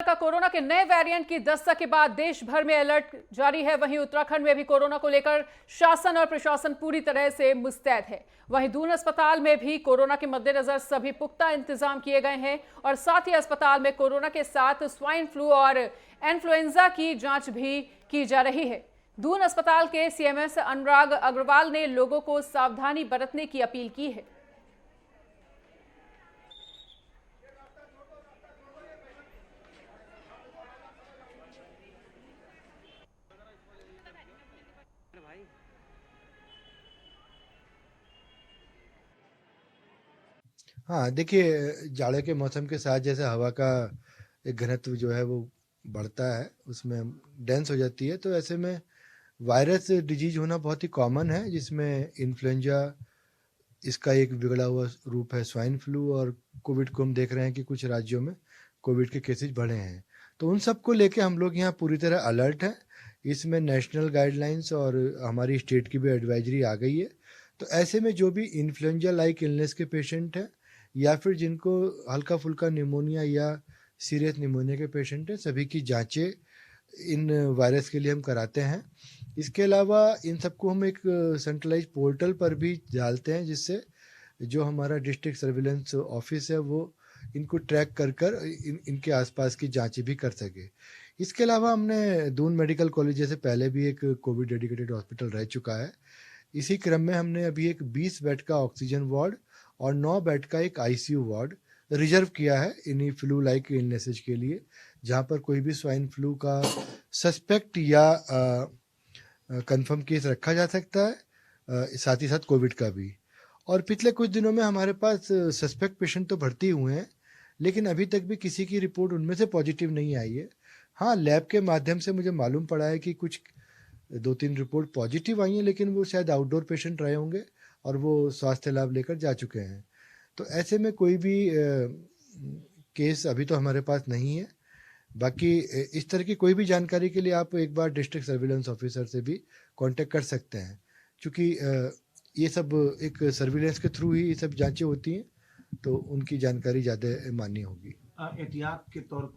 का कोरोना के नए वेरिएंट की दस्तक के बाद देश भर में अलर्ट जारी है। वहीं उत्तराखंड में भी कोरोना को लेकर शासन और प्रशासन पूरी तरह से मुस्तैद है। वहीं दून अस्पताल में भी कोरोना के मद्देनजर सभी पुख्ता इंतजाम किए गए हैं और साथ ही अस्पताल में कोरोना के साथ स्वाइन फ्लू और इन्फ्लुएंजा की जांच भी की जा रही है। दून अस्पताल के सीएमएस अनुराग अग्रवाल ने लोगों को सावधानी बरतने की अपील की है। हाँ, देखिए जाड़े के मौसम के साथ जैसे हवा का एक घनत्व जो है वो बढ़ता है, उसमें डेंस हो जाती है, तो ऐसे में वायरस डिजीज होना बहुत ही कॉमन है, जिसमें इन्फ्लुएंजा इसका एक बिगड़ा हुआ रूप है, स्वाइन फ्लू और कोविड को हम देख रहे हैं कि कुछ राज्यों में कोविड के केसेज बढ़े हैं। तो उन सब को लेके हम लोग यहाँ पूरी तरह अलर्ट हैं। इसमें नेशनल गाइडलाइंस और हमारी स्टेट की भी एडवाइजरी आ गई है। तो ऐसे में जो भी इन्फ्लुएंजा लाइक इलनेस के पेशेंट हैं या फिर जिनको हल्का फुल्का निमोनिया या सीरियस निमोनिया के पेशेंट हैं, सभी की जांचें इन वायरस के लिए हम कराते हैं। इसके अलावा इन सबको हम एक सेंट्रलाइज पोर्टल पर भी डालते हैं, जिससे जो हमारा डिस्ट्रिक्ट सर्विलेंस ऑफिस है वो इनको ट्रैक कर इनके आसपास की जांचें भी कर सके। इसके अलावा हमने दून मेडिकल कॉलेज जैसे पहले भी एक कोविड डेडिकेटेड हॉस्पिटल रह चुका है। इसी क्रम में हमने अभी एक 20 बेड का ऑक्सीजन वार्ड और 9 बेड का एक आईसीयू वार्ड रिजर्व किया है इन्हीं फ्लू लाइक इलनेसेज के लिए, जहाँ पर कोई भी स्वाइन फ्लू का सस्पेक्ट या कंफर्म केस रखा जा सकता है, साथ ही साथ कोविड का भी। और पिछले कुछ दिनों में हमारे पास सस्पेक्ट पेशेंट तो भर्ती हुए हैं, लेकिन अभी तक भी किसी की रिपोर्ट उनमें से पॉजिटिव नहीं आई है। हाँ, लैब के माध्यम से मुझे मालूम पड़ा है कि कुछ 2-3 रिपोर्ट पॉजिटिव आई हैं, लेकिन वो शायद आउटडोर पेशेंट रहे होंगे और वो स्वास्थ्य लाभ लेकर जा चुके हैं। तो ऐसे में कोई भी केस अभी तो हमारे पास नहीं है। बाकी इस तरह की कोई भी जानकारी के लिए आप एक बार डिस्ट्रिक्ट सर्विलेंस ऑफिसर से भी कांटेक्ट कर सकते हैं, क्योंकि ये सब एक सर्विलेंस के थ्रू ही ये सब जांचें होती हैं, तो उनकी जानकारी ज़्यादा मान्य होगी। एहतियात के तौर